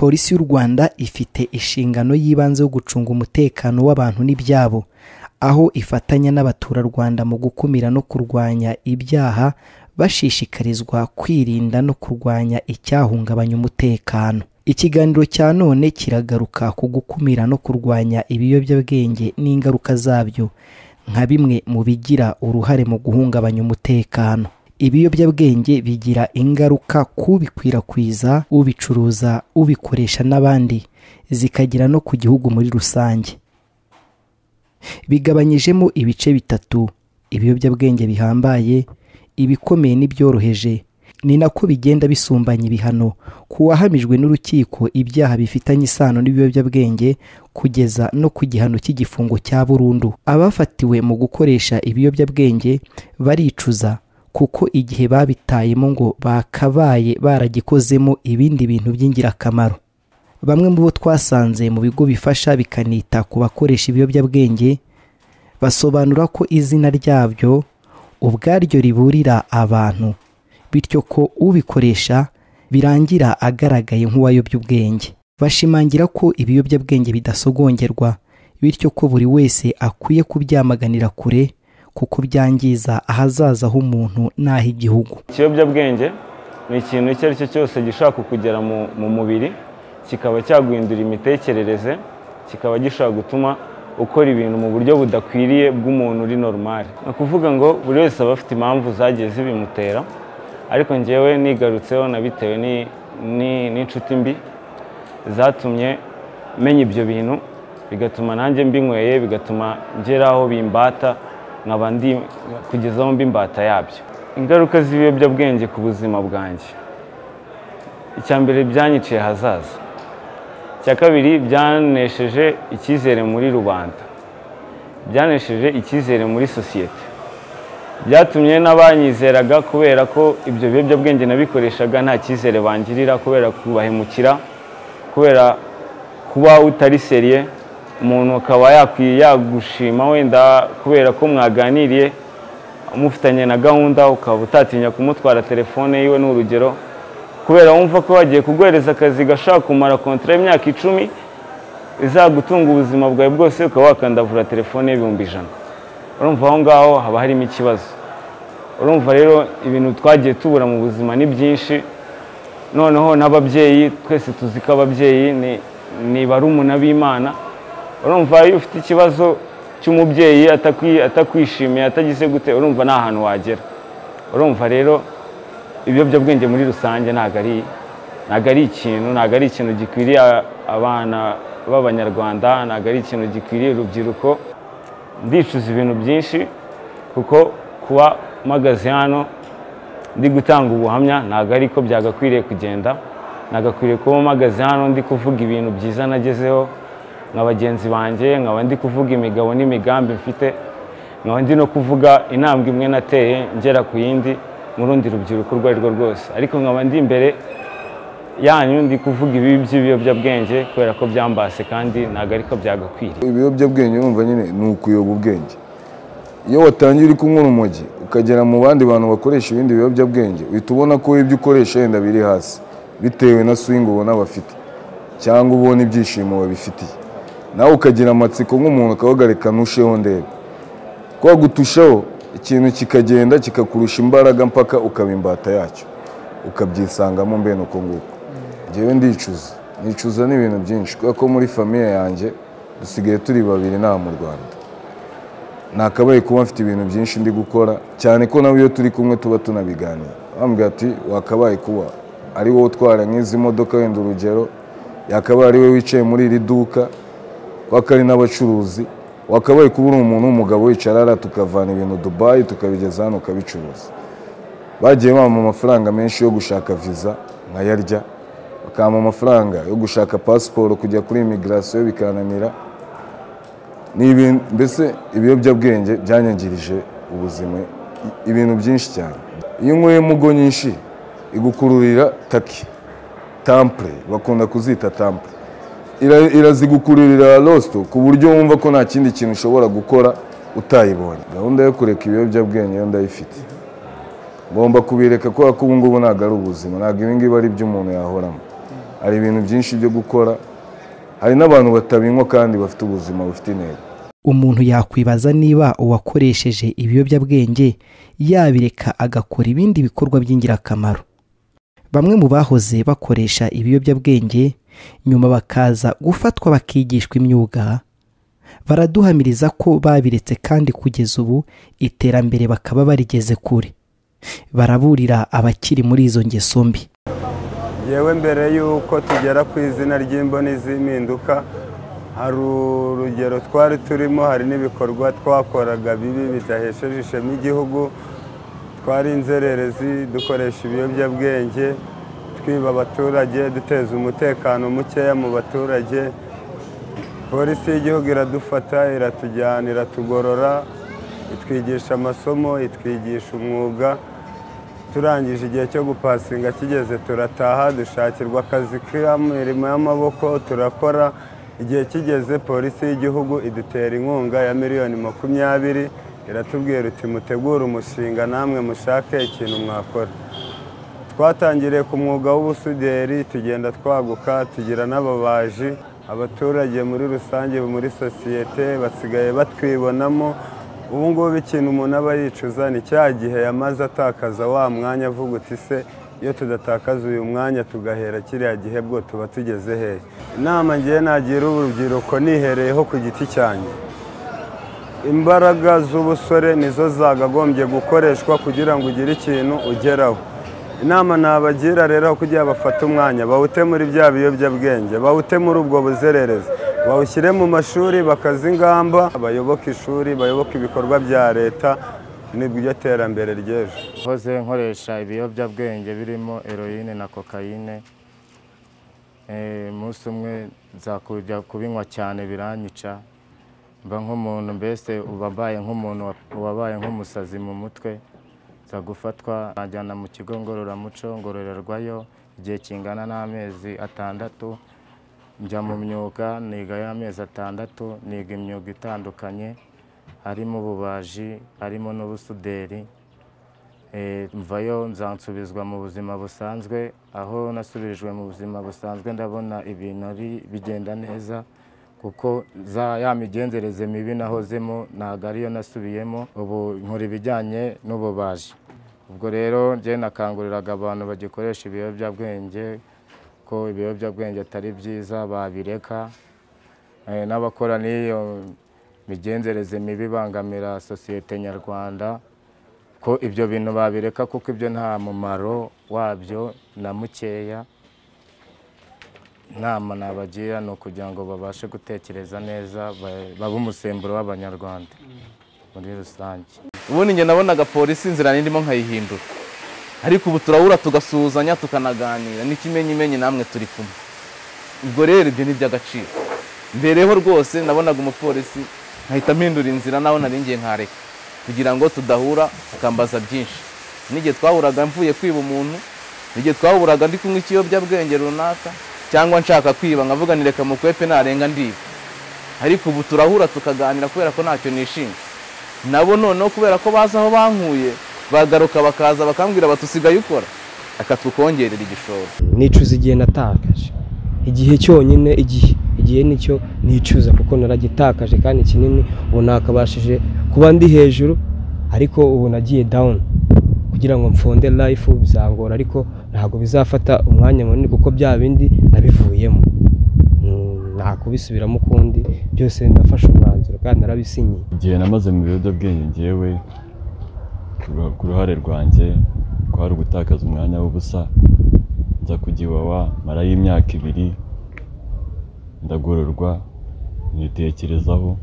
Polisi y'u Rwanda ifite inshingano y'ibanze yo gucunga umutekano w'abantu n'ibyabo, aho ifatanya n'abaturarwanda mu gukumira no kurwanya ibyaha, bashishikarizwa kwirinda no kurwanya icyahungabanya umutekano. Ikiganiro cya none kiragaruka ku gukumira no kurwanya ibiyobyabwenge n'ingaruka zabyo nka bimwe mu bigira uruhare mu guhungabanya umutekano. Ibiyobyabwenge bigira ingaruka kubikwirakwiza, ubicuruza, ubikoresha n'abandi, zikagira no ku gihugu muri rusange. Bigabanyijemo ibice bitatu: ibiyobyabwenge bihambaye, ibikomeye n'ibyoroheje. Ni nako bigenda bisumbanya ibihano ku wahamijwe n'urukiko ibyaha bifitanye isano n'ibiyobyabwenge kugeza no ku gihano cy'igifungo cya burundu. Abafatiwe mu gukoresha ibiyobyabwenge baricuza, kuko igihe babitayemo ngo bakabaye baragikozemo ibindi bintu by'ingirakamaro. Bamwe mu bo twasanze mu bigo bifasha bikanita ku bakoresha ibiyobyabwenge basobanura ko izina ryabyo ubwaryo riburira abantu, bityo ko ubikoresha birangira agaragaye nk'uwayobya ubwenge. Bashimangira ko ibiyobyabwenge bidasogongerwa, bityo ko buri wese akwiye kubyamaganira kure kuko byangiza ahazaza h'umuntu n'ah'igihugu. Ikiyobyabwenge ni ikintu icyo ari cyo cyose gishaka kugera mu mubiri, kikaba cyaguhindura imitekerereze, kikaba gishaka gutuma ukora ibintu mu buryo budakwiriye bw'umuntu uri normal. Ni ukuvuga ngo buri wese aba afite impamvu zagiye zibimutera, ariko njyewe nigarutseho nabitewe n'inshuti mbi zatumye menya ibyo bintu, bigatuma nanjye mbinyweye, bigatuma ngeraho bimbata, nkaba ndi kugeza aho mbimbata yabyo. Ingaruka z'ibiyobyabwenge ku buzima bwanjye: icya mbere, byanyiciye ahazaza. Icya kabiri, byanesheje icyizere muri rubanda, byanesheje icyizere muri sosiyete. Byatumye n'abanyizeraga, kubera ko ibyo biyobyabwenge nabikoreshaga nta cyizere bangirira, kubera kubahemukira, kubera kuba utari seriye. Umuntu akaba yagushima wenda kubera ko mwaganiriye mufitanye na gahunda, ukaba utatinya kumutwara telefone yiwe n'urugero, kubera wumva ko wagiye kuguhereza akazi gashaka kumara kontra y'imyaka 10 izagutunga ubuzima bwawe bwose, ukaba wakandavura telefone y'ibihumbi 100. Urumva aho ngaho haba harimo ikibazo. Urumva rero ibintu twagiye tubura mu buzima ni byinshi. Noneho n'ababyeyi, twese tuzi ko ababyeyi ni barumuna b'Imana. Urumva iyo ufite ikibazo cy'umubyeyi atakwishimiye, atagize gute, urumva nta hantu wagera. Urumva rero ibiyobyabwenge muri rusange ntago ari ikintu gikwiriye abana b'Abanyarwanda, ntago ari ikintu gikwiriye urubyiruko. Ndicuza ibintu byinshi, kuko kuba mpagaze hano ndi gutanga ubuhamya ntago ari ko byagakwiriye kugenda. Nagakwiriye kuba mpagaze hano ndi kuvuga ibintu byiza nagezeho nka bagenzi banjye, nkaba ndi kuvuga imigabo n'imigambi mfite, nkaba ndi no kuvuga intambwe imwe nateye ngera ku yindi mu rundi rubyiruko urwo ari rwo rwose. Ariko nkaba ndi imbere yanyu ndi kuvuga ibi by'ibiyobyabwenge kubera ko byambase, kandi ntago ariko byagakwiriye. Ibiyobyabwenge urumva nyine ni ukuyoba ubwenge. Iyo watangiye uri kunywa urumogi ukagera mu bandi bantu bakoresha ibindi biyobyabwenge, uhita ubona ko ibyo ukoresha yenda biri hasi bitewe na swing ubona bafite, cyangwa ubona ibyishimo babifitiye. Nawe ukagira amatsiko nk'umuntu akabagareka nusheho ndebe. Kwa gutushaho ikintu kikagenda kikakurusha imbaraga mpaka ukabimbata yacyo, ukabyisangamo mbene uko nguko. Njyewe nicuza n'ibintu byinshi, kubera ko muri famiye yanjye dusigaye turi babiri nta mu Rwanda. Nakabaye kuba mfite ibintu byinshi ndi gukora, cyane ko nawe iyo turi kumwe tuba tunabiganira. Bambwira ati wakabaye kuba ari wowe utwara nk'izi modoka, wenda urugero, yakabaye ari we wicaye muri iri duka, wakari n'abacuruzi, wakabaye kuba uri umuntu w'umugabo wicara tukavana ibintu Dubai tukabigeza hano ukabicuruza. Bagiye bampa amafaranga menshi yo gushaka visa nkayarya, bakampa amafaranga yo gushaka passport kujya kuri immigration bikananira. Mbese ibiyobyabwenge byanyangirije ubuzima ibintu byinshi cyane. Iyo unyweye mugo nyinshi igukururira taki, temple, bakunda kuzita temple. Irazigukururira lost ku buryo wumva ko nta kindi kintu ushobora gukora utayibonye. Gahunda yo kureka ibiyobyabwenge yo ndayifite. Ngomba kubireka kubera ko ubu ngubu ntago ari ubuzima, ntago ibi ngibi ari byo umuntu yahoramo. hari ibintu byinshi byo gukora, hari n'abantu batabinywa kandi bafite ubuzima bufite intego. Umuntu yakwibaza niba uwakoresheje ibiyobyabwenge yabireka agakora ibindi bikorwa by'ingirakamaro. Bamwe mu bahoze bakoresha ibiyobyabwenge nyuma bakaza gufatwa bakigishwa imyuga baraduhamiriza ko babiretse kandi kugeza ubu iterambere bakaba barigeze kure. Baraburira abakiri muri izo ngeso mbi. Yewe mbere yuko tugera ku izina ry'imboni z'impinduka, hari urugero twari turimo, hari n'ibikorwa twakoraga bibi bidahesheje ishema igihugu. Twari inzererezi, dukoresha ibiyobyabwenge, twiba abaturage, duteza umutekano mukeya mu baturage. Polisi y'igihugu iradufata, iratujyana, iratugorora, itwigisha amasomo, itwigisha umwuga. Turangije igihe cyo gupasinga kigeze turataha, dushakirwa akazi k'imirimo y'amaboko turakora. Igihe kigeze polisi y'igihugu idutera inkunga ya $20,000, iratubwira uti mutegure umushinga namwe mushake ikintu mwakora. Twatangiriye ku mwuga w'ubusuderi, tugenda twaguka, tugira n'ababaji. Abaturage muri rusange muri sosiyete basigaye batwibonamo. Ubu ngubu ikintu umuntu aba yicuza ni cya gihe yamaze atakaza wa mwanya, avuga uti se iyo tudatakaza uyu mwanya tugahera kiriya gihe bwo tuba tugeze hehe. Inama ngiye nagira urubyiruko nihereyeho ku giti cyanjye, imbaraga z'ubusore nizo zagagombye gukoreshwa kugira ngo ugire ikintu ugeraho. Inama nabagira rero kugira bafate umwanya bawute muri bya biyobyabwenge, bawute muri ubwo buzererezi, bawushyire mu mashuri, bakaza ingamba, bayoboke ishuri, bayoboke ibikorwa bya leta, nibyo terambere ry'ejo. Hoze nkoresha ibiyobyabwenge birimo heroine na cocaine. Umunsi umwe nzakujya kubinywa cyane biranyica, mba nk'umuntu mbese ubabaye nk'umuntu wabaye nk'umusazi mu mutwe. Nza gufatwa najyana mu kigo ngororamuco, ngororerwayo igihe kingana n'amezi 6. Njya mu myuga, niga y'amezi 6, niga imyuga itandukanye, harimo ububaji, harimo n'ubusuderi. Mvayo nzansubizwa mu buzima busanzwe. Aho nasubirijwe mu buzima busanzwe ndabona ibintu bigenda neza, kuko ya migenzereze mibi nahozemo ntabwo ariyo nasubiyemo. Ubu nkora ibijyanye n'ububaji. Ubwo rero njye nakanguriraga abantu bagikoresha ibiyobyabwenge ko ibiyobyabwenge atari byiza, babireka. N'abakora n'iyo migenzereze mibi bangamira sosiyete nyarwanda, ko ibyo bintu babireka kuko ibyo nta mumaro wabyo na mukeya. Inama nabagira ni ukugira ngo babashe gutekereza neza, babe umusemburo w'abanyarwanda muri rusange. Ubundi njye nabonaga polisi inzira ndimo nkayihindura, ariko ubu turahura tugasuhuzanya tukanaganira n'ikimenyimenyi namwe turi kumwe. Ubwo rero ibyo ni by'agaciro. Mbereho rwose nabonaga umupolisi nkahita mpindura inzira naho nari ngiye nkareka, kugira ngo tudahura akambaza byinshi. N'igihe twahuraga mvuye kwiba umuntu, n'igihe twahuraga ndi kunywa ikiyobyabwenge runaka, cyangwa nshaka kwiba nkavuga ni reka mukwepe narenga ndiba. Ariko ubu turahura tukaganira kubera ko ntacyo nishinga. Nabo noneho kubera ko baza aho bankuye, bagaruka bakaza bakambwira batusigaye ukora, akatwukongerera igishoro. Nicuza igihe natakaje, igihe cyonyine, igihe nicyo nicuza kuko naragitakaje kandi kinini. Ubu nakabashije kuba ndi hejuru, ariko ubu nagiye down. Kugira ngo mfonde life bizangora, ariko ntabwo bizafata umwanya munini kuko bya bindi nabivuyemo. Nakubisubiramo ukundi, byose ndafashe umwanzuro kandi narabisinyiye. Igihe namaze mu biyobyabwenge njyewe ku ruhare rwanjye kwari ugutakaza umwanya w'ubusa. Nza kugiwawa mara y'imyaka 2, ndagororwa, nitekerezaho,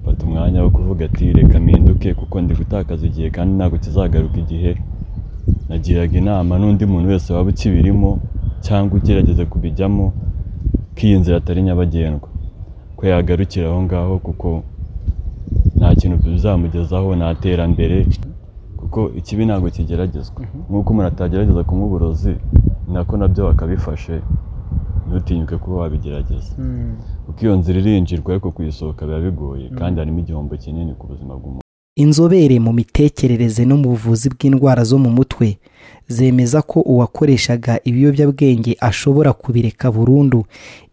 mfata umwanya wo kuvuga ati reka mpinduke kuko ndi gutakaza igihe kandi ntabwo kizagaruka igihe. Nagiraga inama n'undi muntu wese waba ukibirimo cyangwa ugerageze kubijyamo ko iyi nzira atari nyabagendwa, ko yagarukira aho ngaho kuko nta kintu bizamugezaho, nta terambere, kuko ikibi ntabwo kigeragezwa. Nk'uko umuntu atagerageza kunywa uburozi, nako nabyo bakabifashe, ntutinyuke kuba wabigerageza. Kuko iyo nzira irinjirwa ariko kuyisohoka biba bigoye kandi harimo igihombo kinini ku buzima bw'umuntu. Inzobere mu mitekerereze no mu buvuzi bw'indwara zo mu mutwe zemeza ko uwakoreshaga ibiyobyabwenge ashobora kubireka burundu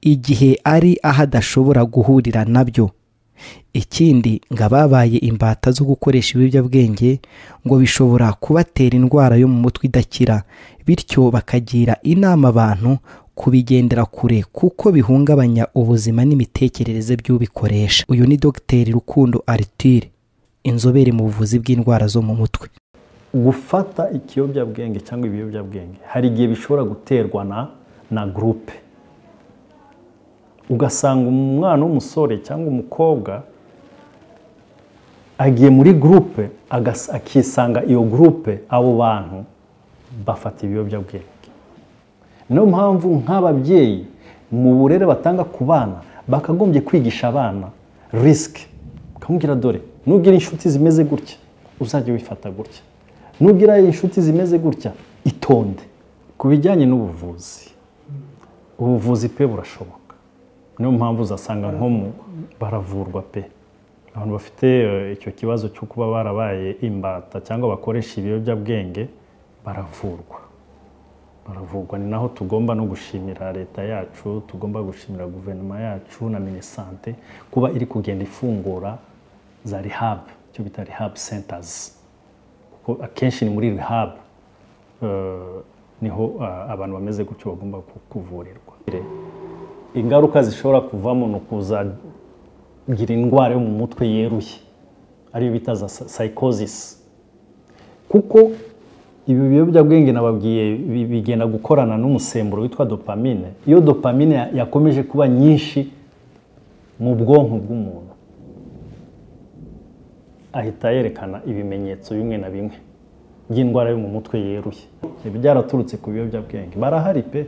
igihe ari aho adashobora guhurira nabyo. Ikindi ngo ababaye imbata zo gukoresha ibiyobyabwenge ngo bishobora kubatera indwara yo mu mutwe idakira, bityo bakagira inama abantu kubigendera kure kuko bihungabanya ubuzima n'imitekerereze by'ubikoresha. Uyu ni Dr. Rukundo Arthur, inzobere mu buvuzi bw'indwara zo mu mutwe. Gufata ikiyobyabwenge cyangwa ibiyobyabwenge hari igihe bishobora guterwa na groupe. Ugasanga umwana w'umusore cyangwa umukobwa agiye muri groupe akisanga iyo groupe abo bantu bafata ibiyobyabwenge. Niyo mpamvu nk'ababyeyi mu burere batanga ku bana bakagombye kwigisha abana risk. Kamubwira dore nugira inshuti zimeze gutya uzajye wifata gutya, nugira inshuti zimeze gutya itonde. Ku bijyanye n'ubuvuzi, ubuvuzi pe burashoboka. Niyo mpamvu uzasanga nko mu baravurwa pe. Abantu bafite icyo kibazo cyo kuba barabaye imbata cyangwa bakoresha ibiyobyabwenge baravurwa. Ni naho tugomba no gushimira leta yacu, tugomba gushimira guverinoma yacu na Minisante kuba iri kugenda ifungura za rehab, cyo bita rehab centers. Kuko akenshi ni muri rehab niho abantu bameze gutyo bagomba kuvurirwa. Ingaruka zishobora kuvamo no kuzagira indwara yo mu mutwe yeruye ariyo bita za psychosis. Kuko ibi biyobyabwenge nababwiye bigenda gukorana n'umusemburo witwa dopamine. Iyo dopamine yakomeje kuba nyinshi mu bwonko bw'umuntu ahita yerekana ibimenyetso bimwe na bimwe by'indwara yo mu mutwe yeruye. Ibi byaraturutse ku biyobyabwenge. Barahari pe.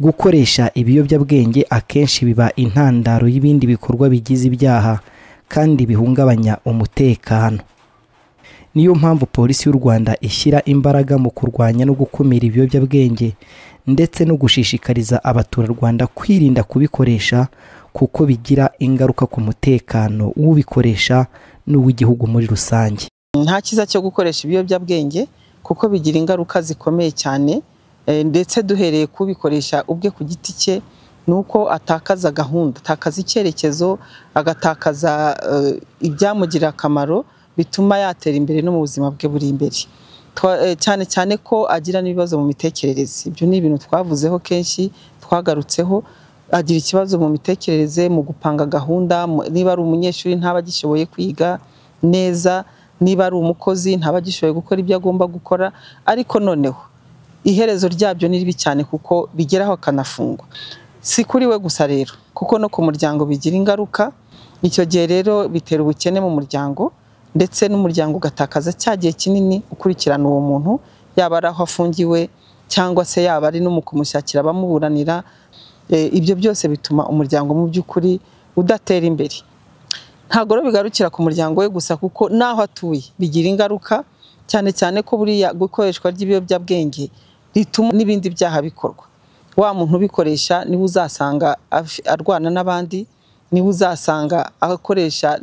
Gukoresha ibiyobyabwenge akenshi biba intandaro y'ibindi bikorwa bigize ibyaha kandi bihungabanya umutekano. Niyo mpamvu polisi y'u Rwanda ishyira imbaraga mu kurwanya no gukumira ibiyobyabwenge ndetse no gushishikariza abaturarwanda kwirinda kubikoresha kuko bigira ingaruka ku mutekano w'ubikoresha n'uw'igihugu muri rusange. Nta kiza cyo gukoresha ibiyobyabwenge kuko bigira ingaruka zikomeye cyane, ndetse duhereye kubikoresha ubwe ku giti cye nuko atakaza gahunda, atakaza icyerekezo, agatakaza ibyamugirira akamaro bituma yatera imbere no mu buzima bwe buri imbere. Cyane cyane ko agira n'ibibazo mu mitekerereze. Ibyo ni ibintu twavuzeho kenshi, twagarutseho. Agira ikibazo mu mitekerereze, mu gupanga gahunda. Niba ari umunyeshuri ntaba agishoboye kwiga neza, niba ari umukozi ntaba agishoboye gukora ibyo agomba gukora. Ariko noneho iherezo ryabyo ni ribi cyane kuko bigeraho akanafungwa. Si kuri we gusa rero kuko no ku muryango bigira ingaruka. Icyo gihe rero bitera ubukene mu muryango, ndetse n'umuryango ugatakaza cya gihe kinini ukurikirana uwo muntu, yaba ari aho afungiwe cyangwa se yaba ari no mu kumushakira abamuburanira. Ibyo byose bituma umuryango mu by'ukuri udatera imbere. Ntabwo rero bigarukira ku muryango we gusa kuko naho atuye bigira ingaruka, cyane cyane ko buriya gukoreshwa ry'ibiyobyabwenge rituma n'ibindi byaha bikorwa. Wa muntu ubikoresha niwe uzasanga arwana n'abandi, niwe uzasanga akoresha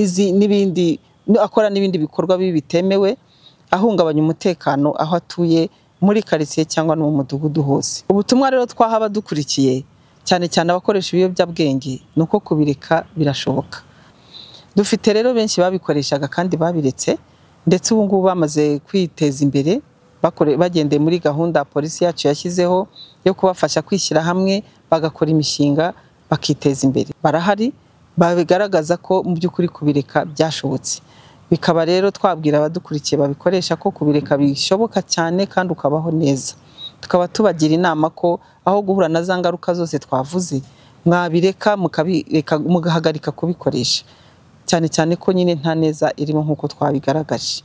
n'ibindi, akora n'ibindi bikorwa bibi bitemewe, ahungabanya umutekano aho atuye muri quartier cyangwa no mu mudugudu hose. Ubutumwa rero twahaba dukurikiye cyane cyane abakoresha ibiyobyabwenge nuko kubireka birashoboka. Dufite rero benshi babikoreshaga kandi babiretse, ndetse ubu ngubu bamaze kwiteza imbere bagendeye muri gahunda polisi yacu yashyizeho yo kubafasha kwishyira hamwe bagakora imishinga bakiteza imbere. Barahari babigaragaza ko mu by'ukuri kubireka byashobotse. Bikaba rero twabwira abadukurikiye babikoresha ko kubireka bishoboka cyane kandi ukabaho neza. Tukaba tubagira inama ko aho guhura na za ngaruka zose twavuze mwabireka mugahagarika kubikoresha, cyane cyane ko nyine nta neza irimo nk'uko twabigaragaje.